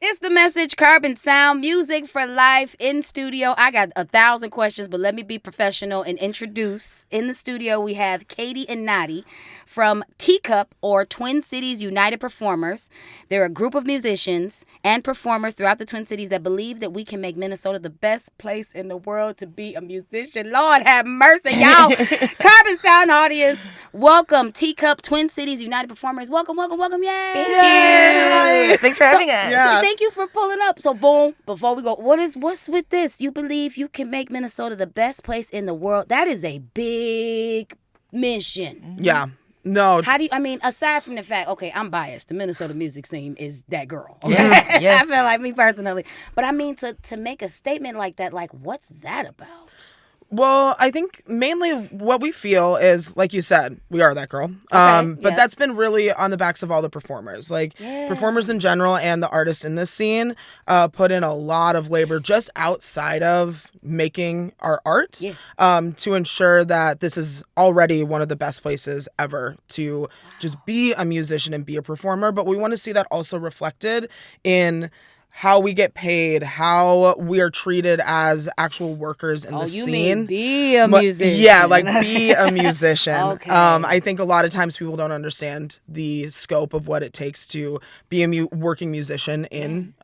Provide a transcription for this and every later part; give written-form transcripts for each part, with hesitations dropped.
It's the message, Carbon Sound, music for life in studio. I got 1,000 questions, but let me be professional and introduce. In the studio, we have Katie and Nadi from TCUP, or Twin Cities United Performers. They're a group of musicians and performers throughout the Twin Cities that believe that we can make Minnesota the best place in the world to be a musician. Lord have mercy, y'all. Carbon Sound audience, welcome TCUP, Twin Cities United Performers. Welcome, welcome, welcome. Yay! Yay. Thanks for having us. Yeah. Thank you for pulling up. So, boom, before we go, what's with this? You believe you can make Minnesota the best place in the world? That is a big mission. Yeah. No. How do you, aside from the fact, okay, I'm biased. The Minnesota music scene is that girl. Okay? Yes. I feel like me personally. But I mean, to make a statement like that, like, what's that about? Well, I think mainly what we feel is, like you said, we are that girl. Okay, but that's been really on the backs of all the performers. Like, performers in general and the artists in this scene put in a lot of labor just outside of making our art to ensure that this is already one of the best places ever to just be a musician and be a performer. But we want to see that also reflected in how we get paid, how we are treated as actual workers in the scene. Mean be a musician. Yeah, like be a musician. Okay. I think a lot of times people don't understand the scope of what it takes to be a working musician in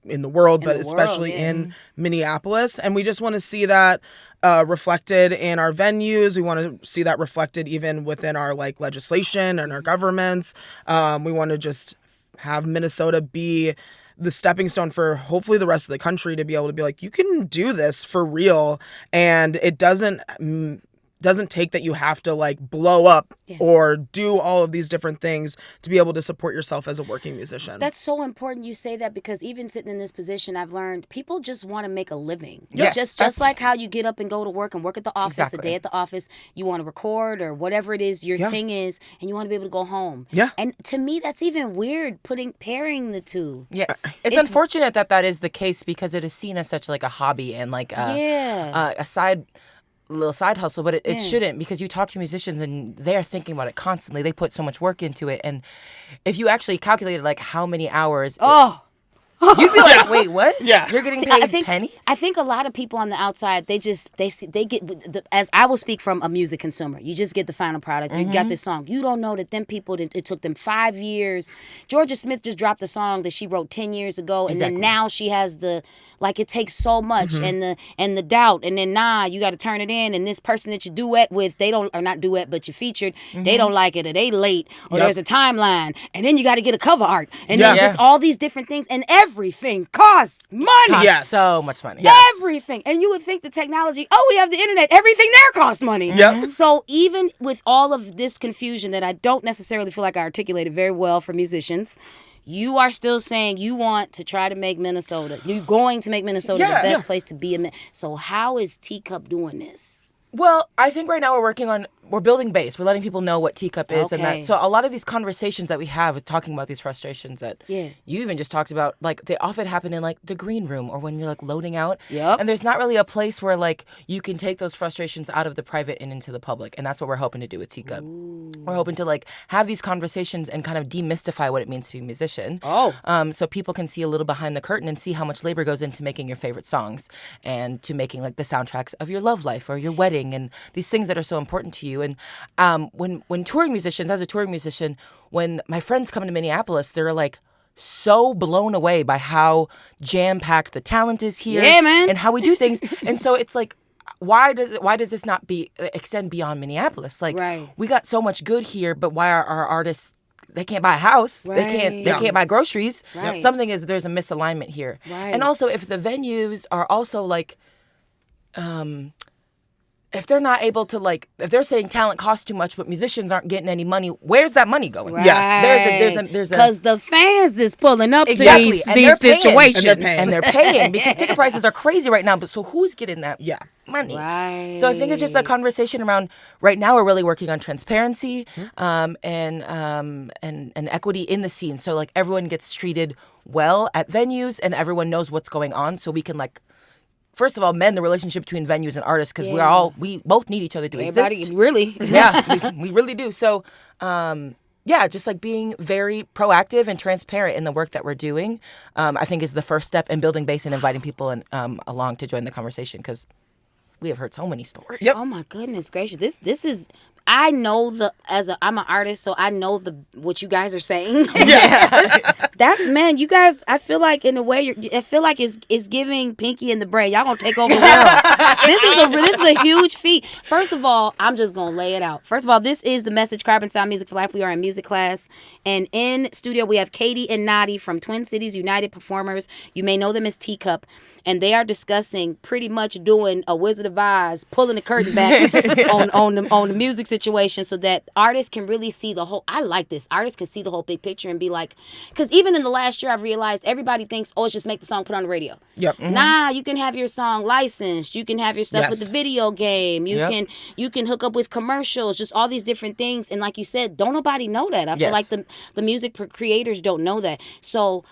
the world, but especially in Minneapolis. And we just want to see that reflected in our venues. We want to see that reflected even within our legislation and our governments. We want to just have Minnesota be the stepping stone for hopefully the rest of the country to be able to be like, you can do this for real. And it doesn't take that you have to blow up or do all of these different things to be able to support yourself as a working musician. That's so important you say that, because even sitting in this position, I've learned people just want to make a living. Yes, Just like how you get up and go to work and work at the office, a day at the office, you want to record or whatever it is your thing is, and you want to be able to go home. Yeah. And to me, that's even weird, pairing the two. Yes. It's unfortunate that is the case, because it is seen as such a hobby and a little side hustle, but it shouldn't, because you talk to musicians and they're thinking about it constantly. They put so much work into it, and if you actually calculated how many hours, you'd be like, wait, what? Yeah, you're getting paid pennies. I think a lot of people on the outside, they get as I will speak from a music consumer. You just get the final product. You got this song. You don't know that them people, it took them 5 years. Georgia Smith just dropped a song that she wrote 10 years ago, and then now she has it takes so much and the doubt, and then you got to turn it in, and this person that you duet with, not duet, but you featured, they don't like it, or they late, or there's a timeline, and then you got to get a cover art, and then just all these different things, and everything costs money. So much money. Everything. And you would think the technology, we have the internet, everything there costs money. So even with all of this confusion that I don't necessarily feel like I articulated very well for musicians, you are still saying you want to try to make Minnesota, you're going to make Minnesota the best place to be. So how is TCUP doing this? Well, I think right now we're building base. We're letting people know what TCUP is, and that. So a lot of these conversations that we have with talking about these frustrations that you even just talked about, they often happen in the green room, or when you're loading out. And there's not really a place where you can take those frustrations out of the private and into the public, and that's what we're hoping to do with TCUP. Ooh. We're hoping to have these conversations and kind of demystify what it means to be a musician. So people can see a little behind the curtain and see how much labor goes into making your favorite songs and to making the soundtracks of your love life or your wedding and these things that are so important to you. And when touring musicians, as a touring musician, when my friends come to Minneapolis, they're so blown away by how jam-packed the talent is here, and how we do things. And so it's why does this not extend beyond Minneapolis? We got so much good here, but why are our artists, they can't buy a house, they can't buy groceries. There's a misalignment here. And also, if the venues are also if they're not able to if they're saying talent costs too much, but musicians aren't getting any money, where's that money going? Yes, there's because the fans is pulling up to these situations, and they're paying because ticket prices are crazy right now. But so who's getting that money? So I think it's just a conversation around. Right now, we're really working on transparency and equity in the scene. So everyone gets treated well at venues, and everyone knows what's going on. So we can first of all, mend the relationship between venues and artists, because we both need each other to exist. Really? Yeah, we really do. So just like being very proactive and transparent in the work that we're doing, I think is the first step in building base and inviting people along to join the conversation, because we have heard so many stories. Yep. Oh my goodness gracious! This is. I know I'm an artist, so I know what you guys are saying. Yeah. That's, man, you guys, I feel like in a way, I feel like it's giving Pinky and the Brain. Y'all gonna take over the world. This is a huge feat. First of all, I'm just gonna lay it out. First of all, this is the message, Carbon Sound Music for Life. We are in music class, and in studio we have Katie and Nadi from Twin Cities United Performers. You may know them as TCUP. And they are discussing pretty much doing a Wizard of Oz, pulling the curtain back on the music situation, so that artists can really see the whole. I like this. Artists can see the whole big picture and be like, because even in the last year, I've realized everybody thinks, oh, it's just make the song, put on the radio. Yep. Mm-hmm. Nah, you can have your song licensed. You can have your stuff with the video game. You can hook up with commercials. Just all these different things. And like you said, don't nobody know that. I feel like the music creators don't know that. So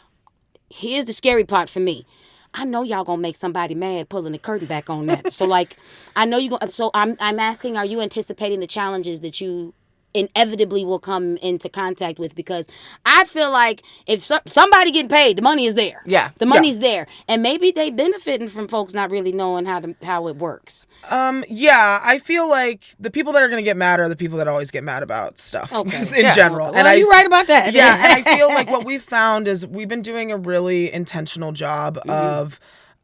here's the scary part for me. I know y'all gonna make somebody mad pulling the curtain back on that. So like, I know you gonna. So I'm asking, are you anticipating the challenges that you inevitably will come into contact with? Because I feel like if somebody getting paid, the money is there. Yeah, the money's there, and maybe they benefiting from folks not really knowing how it works. Yeah, I feel like the people that are going to get mad are the people that always get mad about stuff in general. Well, and you're right about that. Yeah, and I feel like what we've found is we've been doing a really intentional job of.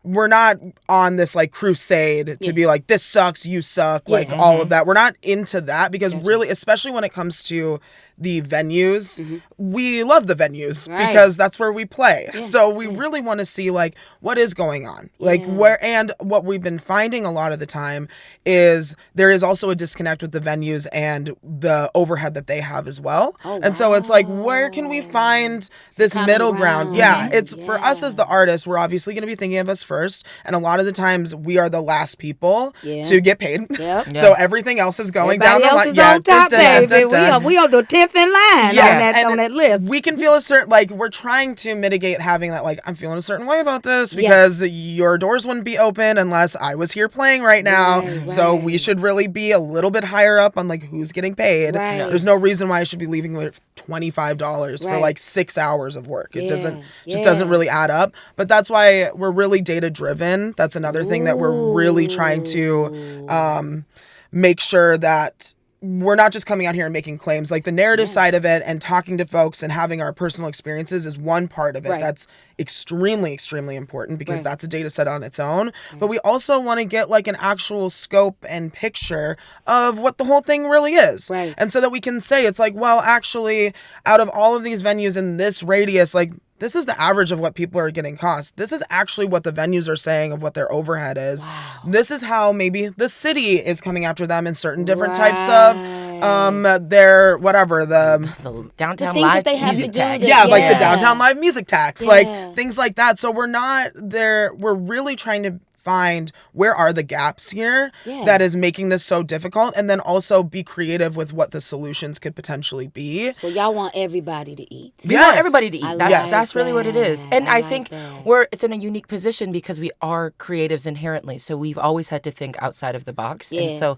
We're not on this like crusade to be like, this sucks, you suck, like all of that. We're not into that, because really, especially when it comes to the venues, we love the venues because that's where we play. So we really want to see like what is going on, like where, and what we've been finding a lot of the time is there is also a disconnect with the venues and the overhead that they have as well. And so it's like, where can we find this middle ground? Yeah, it's for us as the artists, we're obviously going to be thinking of us first, and a lot of the times we are the last people to get paid. So everything else is going down the line. On top, baby. We on the 10th in line on that list. We can feel a certain, like, we're trying to mitigate having that, like, I'm feeling a certain way about this because your doors wouldn't be open unless I was here playing right now. So we should really be a little bit higher up on like who's getting paid. There's no reason why I should be leaving with $25 for like 6 hours of work. It doesn't really add up. But that's why we're really data driven. That's another thing that we're really trying to make sure that we're not just coming out here and making claims. Like the narrative side of it and talking to folks and having our personal experiences is one part of it. That's extremely, extremely important because that's a data set on its own. But we also want to get like an actual scope and picture of what the whole thing really is. And so that we can say, it's like, well, actually, out of all of these venues in this radius, like, this is the average of what people are getting cost. This is actually what the venues are saying of what their overhead is. This is how maybe the city is coming after them in certain different types of their whatever the downtown the live they have music to do tax. Like the downtown live music tax, like things like that. So we're not there. We're really trying to find where are the gaps here that is making this so difficult, and then also be creative with what the solutions could potentially be. So y'all want everybody to eat. We want everybody to eat. That's really what it is. And I think it's in a unique position because we are creatives inherently. So we've always had to think outside of the box. And so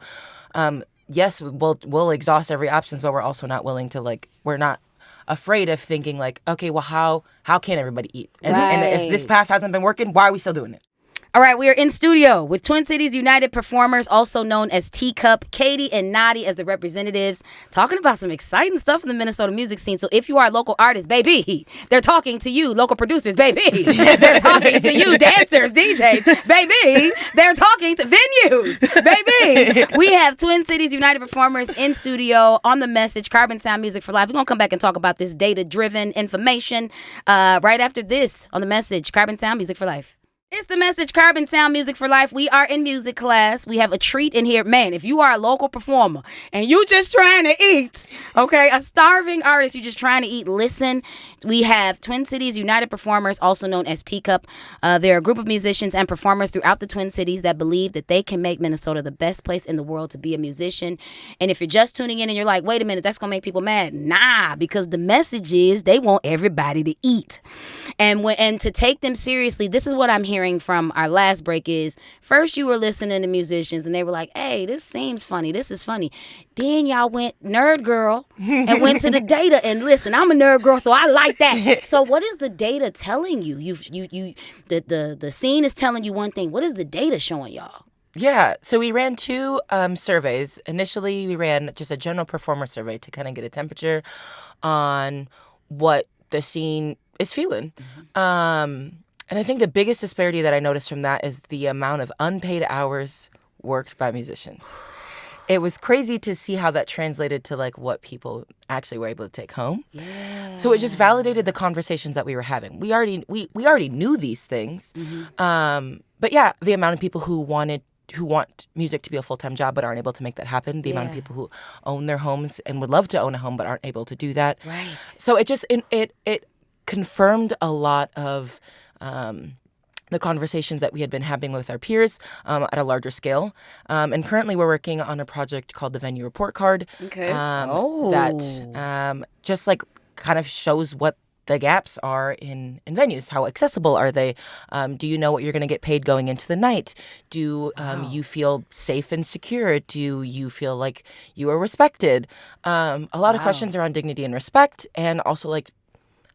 yes, we'll exhaust every options, but we're also not willing to we're not afraid of thinking like, okay, well, how can everybody eat? And if this path hasn't been working, why are we still doing it? All right, we are in studio with Twin Cities United Performers, also known as TCUP, Katie and Nadi as the representatives, talking about some exciting stuff in the Minnesota music scene. So if you are a local artist, baby, they're talking to you. Local producers, baby, they're talking to you. Dancers, DJs, baby, they're talking to venues, baby. We have Twin Cities United Performers in studio on the message, Carbon Sound Music for Life. We're going to come back and talk about this data-driven information right after this on the message, Carbon Sound Music for Life. It's the message, Carbon Sound Music for Life. We are in music class. We have a treat in here. Man, if you are a local performer and you just trying to eat, okay, a starving artist, you just trying to eat, listen. We have Twin Cities United Performers, also known as TCUP. They're a group of musicians and performers throughout the Twin Cities that believe that they can make Minnesota the best place in the world to be a musician. And if you're just tuning in and you're like, wait a minute, that's going to make people mad. Nah, because the message is they want everybody to eat. And to take them seriously, this is what I'm hearing hearing from our last break is, first you were listening to musicians and they were like, hey, this seems funny. This is funny. Then y'all went nerd girl and went to the data and listen, I'm a nerd girl, so I like that. So what is the data telling you? The scene is telling you one thing. What is the data showing y'all? Yeah, so we ran 2 surveys. Initially, we ran just a general performer survey to kind of get a temperature on what the scene is feeling. And I think the biggest disparity that I noticed from that is the amount of unpaid hours worked by musicians. It was crazy to see how that translated to like what people actually were able to take home. Yeah. So it just validated the conversations that we were having. We already knew these things. But yeah, the amount of people who want music to be a full-time job but aren't able to make that happen, the amount of people who own their homes and would love to own a home but aren't able to do that. Right. So it just it confirmed a lot of the conversations that we had been having with our peers at a larger scale. And currently we're working on a project called the Venue Report Card. Okay. That just like kind of shows what the gaps are in venues. How accessible are they? Do you know what you're going to get paid going into the night? Do you feel safe and secure? Do you feel like you are respected? A lot of questions around dignity and respect, and also like,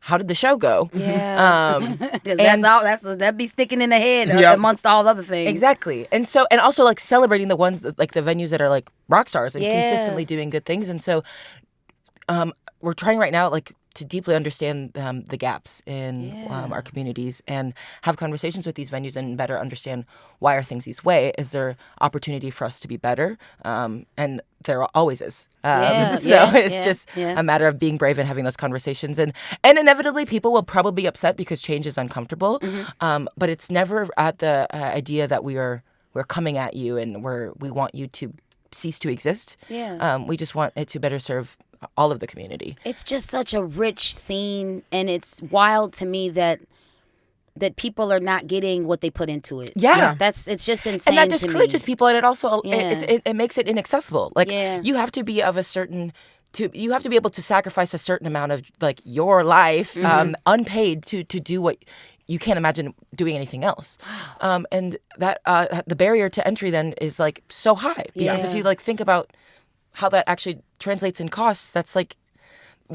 how did the show go? Yeah, because that'd be sticking in the head amongst all other things. Exactly, and also like celebrating the ones that, like the venues that are like rock stars and consistently doing good things. And so, we're trying right now like to deeply understand the gaps in our communities and have conversations with these venues and better understand why are things these way. Is there opportunity for us to be better? And there always is. It's just a matter of being brave and having those conversations. And inevitably people will probably be upset because change is uncomfortable. But it's never at the idea that we're coming at you and we want you to cease to exist. We just want it to better serve all of the community. It's just such a rich scene, and it's wild to me that people are not getting what they put into it. It's just insane. And that discourages people, and it also it makes it inaccessible. Like you have to be of a certain you have to be able to sacrifice a certain amount of like your life unpaid to do what you can't imagine doing anything else. And that the barrier to entry then is like so high, because if you like think about how that actually translates in costs, that's like,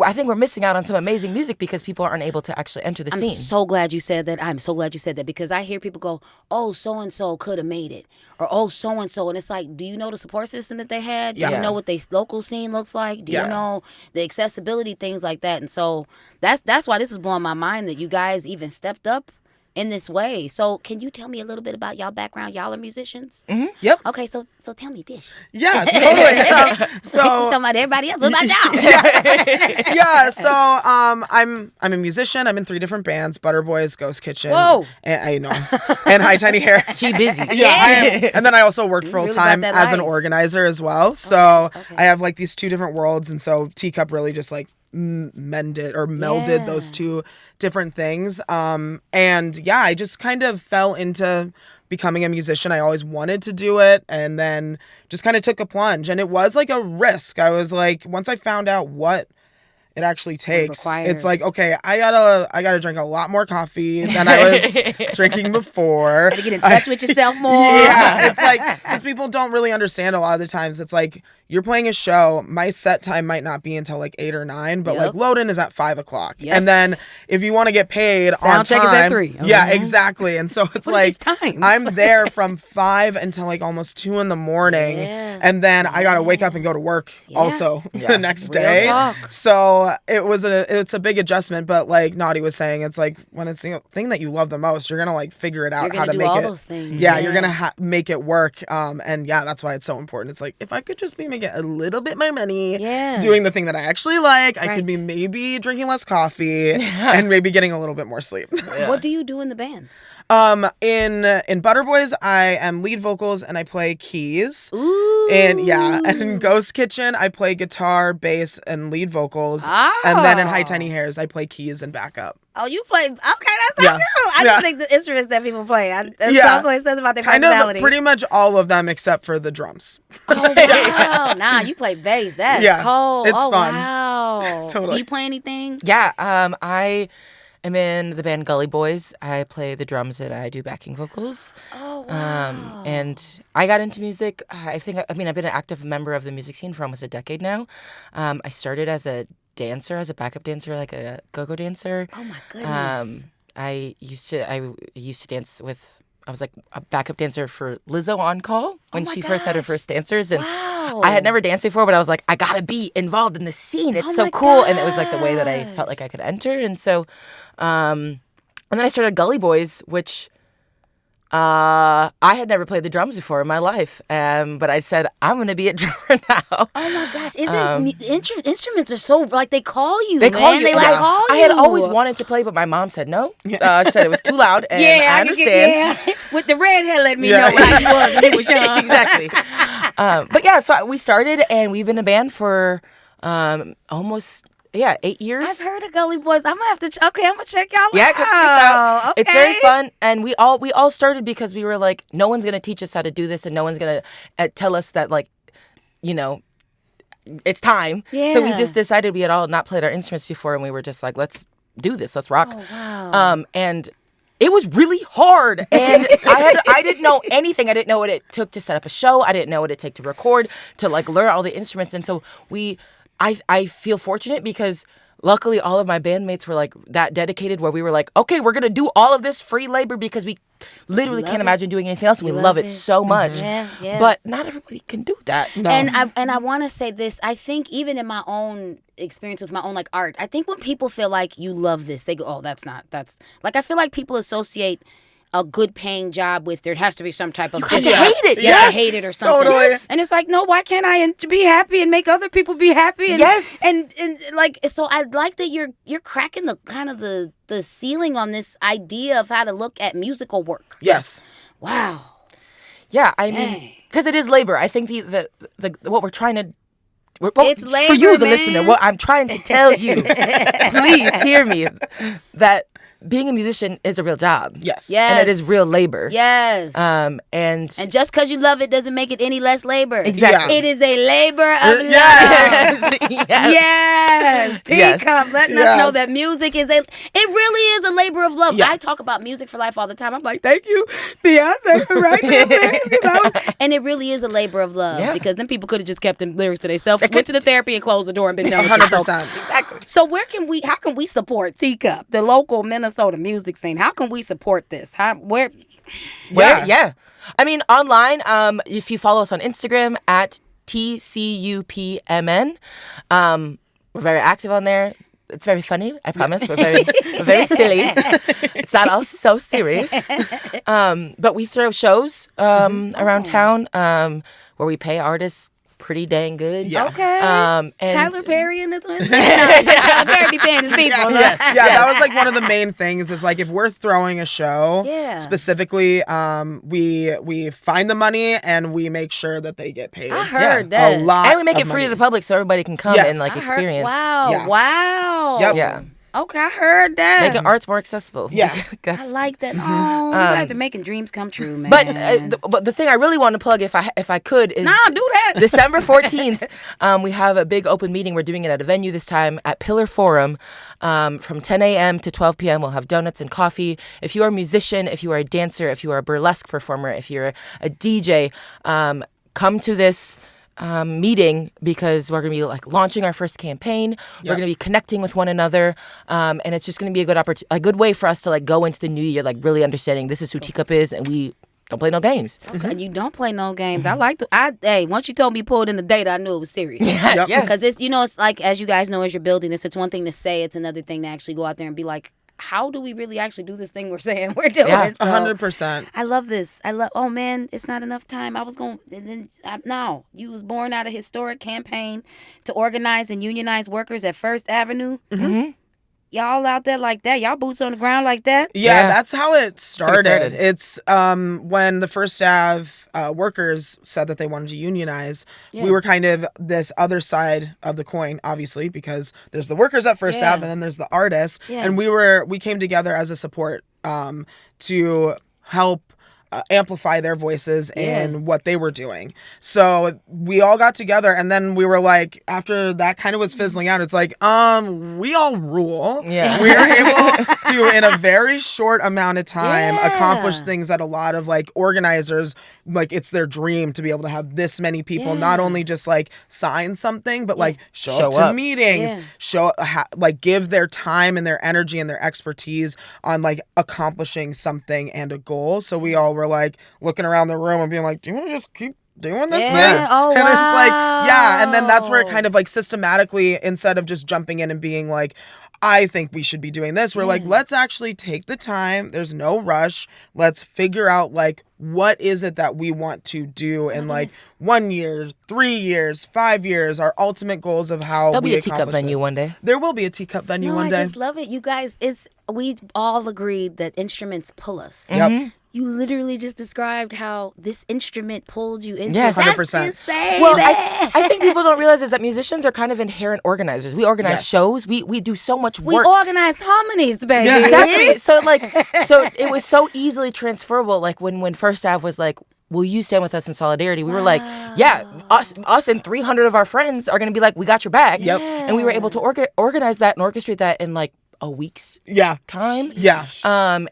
I think we're missing out on some amazing music because people aren't able to actually enter the scene. I'm so glad you said that, because I hear people go, oh, so-and-so could have made it, or oh, so-and-so, and it's like, do you know the support system that they had? Do you know what their local scene looks like? Do you know the accessibility, things like that? And so that's why this is blowing my mind that you guys even stepped up in this way. So can you tell me a little bit about y'all background? Y'all are musicians? Yep. Okay, so tell me this. Yeah, totally. So talking about everybody else. What about y'all? So I'm a musician. I'm in 3 different bands: Butter Boys, Ghost Kitchen. Whoa. And I know. And High Tiny Hair. She busy. And then I also work full time as an organizer as well. So I have like these 2 different worlds, and so TCUP really just like melded those 2 different things. I just kind of fell into becoming a musician. I always wanted to do it, and then just kind of took a plunge, and it was like a risk. I was like, once I found out what it actually takes, it's like, okay, I gotta drink a lot more coffee than I was drinking before. Gotta get in touch with yourself more. It's like, because people don't really understand a lot of the times. It's like, you're playing a show, my set time might not be until like 8 or 9, but like load in is at 5 o'clock. Yes. And then if you want to get paid on time, sound check is at 3. Yeah, exactly. And so it's like, I'm there from 5 until like almost 2 in the morning. And then I got to wake up and go to work also the next day. Talk. So it's a big adjustment, but like Nadi was saying, it's like when it's the thing that you love the most, you're going to like figure it out how to make all it. Those things. Yeah, you're going to make it work. And that's why it's so important. It's like, if I could just be making a little bit more money doing the thing that I actually like, I could be maybe drinking less coffee and maybe getting a little bit more sleep. What do you do in the bands? In Butter Boys, I am lead vocals and I play keys. Ooh. And in Ghost Kitchen, I play guitar, bass, and lead vocals. And then in High Tiny Hairs, I play keys and backup. Oh, you play. Okay, that's not good. I just think the instruments that people play. It says about their personality. Pretty much all of them except for the drums. Oh, wow. Nah, you play bass. That's cold. It's fun. Wow. Totally. Do you play anything? Yeah. I am in the band Gully Boys. I play the drums and I do backing vocals. Oh, wow. And I got into music. I've been an active member of the music scene for almost a decade now. I started as a dancer, as a backup dancer, like a go-go dancer. Oh my goodness. I used to dance with. I was like a backup dancer for Lizzo on Call when she first had her first dancers, and I had never danced before, but I was like, I gotta be involved in the scene. It's so cool, and it was like the way that I felt like I could enter, and so, and then I started Gully Boys, which I had never played the drums before in my life, but I said I'm gonna be a drummer now. Oh my gosh! Instruments are so like they call you. They call you. They like call you. I had always wanted to play, but my mom said no. She said it was too loud, and I understand. With the redhead, let me know how he was when he was young. Exactly. But yeah, so we started, and we've been a band for almost 8 years. I've heard of Gully Boys. I'm gonna have to. Okay, I'm gonna check y'all out. Yeah, check this out. Okay. It's very fun, and we all started because we were like, no one's gonna teach us how to do this, and no one's gonna tell us that it's time. Yeah. So we just decided we had all not played our instruments before, and we were just like, let's do this, let's rock. Oh, wow. And it was really hard, and I didn't know anything. I didn't know what it took to set up a show. I didn't know what it took to record, to like learn all the instruments, and so I feel fortunate because luckily all of my bandmates were like that dedicated where we were like, okay, we're going to do all of this free labor because we literally can't imagine doing anything else. And we love it so much. Yeah. But not everybody can do that. No. And I want to say this. I think even in my own experience with my own like art, I think when people feel like you love this, they go, oh, that's like, I feel like people associate a good paying job with there has to be some type of you hate it. Yeah, I hate it or something. Totally. And it's like, no, why can't I be happy and make other people be happy? And, and like, so I like that you're cracking the kind of the ceiling on this idea of how to look at musical work. Yes. Wow. Yeah, I mean, because it is labor. I think the what we're trying to. It's labor, for you, the man. listener. What I'm trying to tell you, please hear me, that being a musician is a real job. Yes. And it is real labor. Yes. And just because you love it doesn't make it any less labor. Exactly. It is a labor of love. Yes. TCUP letting us know that music it really is a labor of love. Yeah. I talk about music for life all the time. I'm like, thank you, Beyonce, for writing this. And it really is a labor of love because then people could have just kept the lyrics to themselves, went to the therapy and closed the door and been done with it. 100%. Exactly. So how can we support TCUP, the local Minnesota music scene? How can we support this? Where? Yeah. I mean, online, if you follow us on Instagram at TCUPMN, we're very active on there. It's very funny, I promise. We're very silly. It's not all so serious. But we throw shows around town where we pay artists pretty dang good. Yeah. Okay. And Tyler Perry and the Twin Cities. Tyler Perry be paying his people. Yeah, that was like one of the main things is like if we're throwing a show, specifically, we find the money and we make sure that they get paid. I heard that. A lot. And we make it free to the public so everybody can come and like experience. Wow. Yep. Yeah. Okay, I heard that. Making art's more accessible. Yeah. I like that. Oh, you guys are making dreams come true, man. But the thing I really want to plug, if I could, is do that. December 14th. We have a big open meeting. We're doing it at a venue this time at Pillar Forum, from 10 a.m. to 12 p.m. We'll have donuts and coffee. If you are a musician, if you are a dancer, if you are a burlesque performer, if you're a DJ, come to this meeting because we're going to be like launching our first campaign. We're going to be connecting with one another, and it's just going to be a good way for us to like go into the new year like really understanding this is who TCUP is, and we don't play no games. Okay, you don't play no games. I like once you told me you pulled in the data, I knew it was serious. Yeah. Because it's it's like, as you guys know, as you're building this, it's one thing to say, it's another thing to actually go out there and be like, how do we really actually do this thing we're saying we're doing? Yeah, so, 100%. I love this. Oh man, it's not enough time. I was going, and then no, you was born out of a historic campaign to organize and unionize workers at First Avenue. Mm-hmm. Y'all out there like that? Y'all boots on the ground like that? Yeah, that's how it started. It's when the First Ave workers said that they wanted to unionize, we were kind of this other side of the coin, obviously, because there's the workers at First Ave and then there's the artists. And we came together as a support to help amplify their voices in what they were doing. So we all got together, and then we were like, after that kind of was fizzling out, it's like, we all rule. Yeah. We were able to, in a very short amount of time, accomplish things that a lot of like organizers, like it's their dream to be able to have this many people, not only just like sign something, but like show up to meetings, like give their time and their energy and their expertise on like accomplishing something and a goal. So we all were like looking around the room and being like, do you want to just keep doing this thing? Oh, and wow. it's like, and then that's where it kind of like systematically, instead of just jumping in and being like, I think we should be doing this, we're like, let's actually take the time. There's no rush. Let's figure out like, what is it that we want to do in like 1 year, 3 years, 5 years, our ultimate goals of how There'll we be a teacup accomplish venue this. one day. There will be a teacup venue one day. I just love it. You guys, we all agreed that instruments pull us. Yep. You literally just described how this instrument pulled you into 100%. That's insane. Well, I think people don't realize is that musicians are kind of inherent organizers. We organize shows. We do so much work. We organize harmonies, baby. Yeah. Exactly. So it was so easily transferable. Like when First Ave was like, will you stand with us in solidarity? We were like, us and 300 of our friends are going to be like, we got your back. Yep. And we were able to organize that and orchestrate that in like a week's time. Yeah.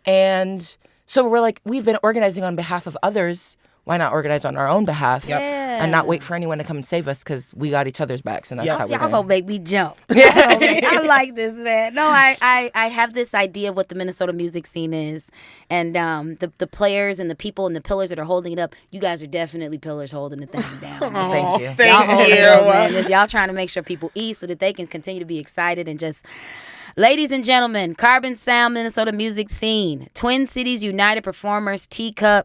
And so we're like, we've been organizing on behalf of others. Why not organize on our own behalf and not wait for anyone to come and save us, because we got each other's backs, and that's how we're Y'all doing. gonna make me jump. I like this, man. No, I have this idea of what the Minnesota music scene is, and the players and the people and the pillars that are holding it up. You guys are definitely pillars holding the thing down. Thank you. Y'all holding it up, man. Y'all trying to make sure people eat so that they can continue to be excited and just. Ladies and gentlemen, Carbon Sound Minnesota music scene, Twin Cities United Performers, TCUP,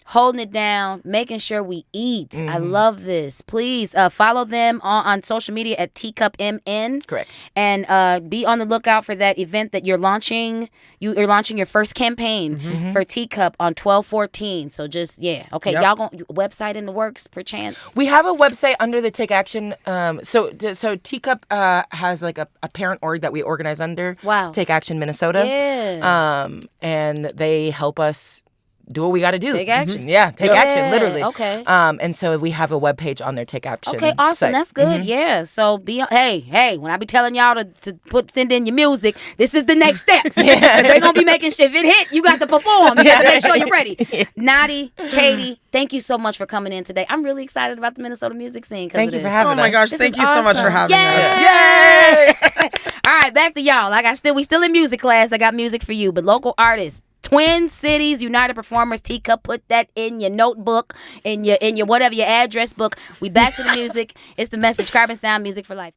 holding it down, making sure we eat. I love this. Please follow them on social media at TCUPMN. Correct. And be on the lookout for that event that you're launching. You're launching your first campaign for TCUP on 12/14. So just, okay, y'all website in the works, perchance? We have a website under the Take Action. So TCUP has like a parent org that we organize under. Wow. Take Action Minnesota. Yeah. And they help us do what we got to do. Take action. Yeah, take action, literally. Okay. And so we have a webpage on their Take Action. Okay, awesome. site. That's good. Yeah. So hey, when I be telling y'all to send in your music, this is the next steps. They're gonna be making sure if it hit, you got to perform. You got to make sure you're ready. Nadi, Katie, thank you so much for coming in today. I'm really excited about the Minnesota music scene. Thank you for having us. Oh my gosh, This thank is you so much for awesome. having us. Yay! All right, back to y'all. We still in music class. I got music for you, but local artists. Twin Cities United Performers, TCUP, put that in your notebook, in your whatever, your address book. We back to the music. It's The Message, Carbon Sound, Music for Life.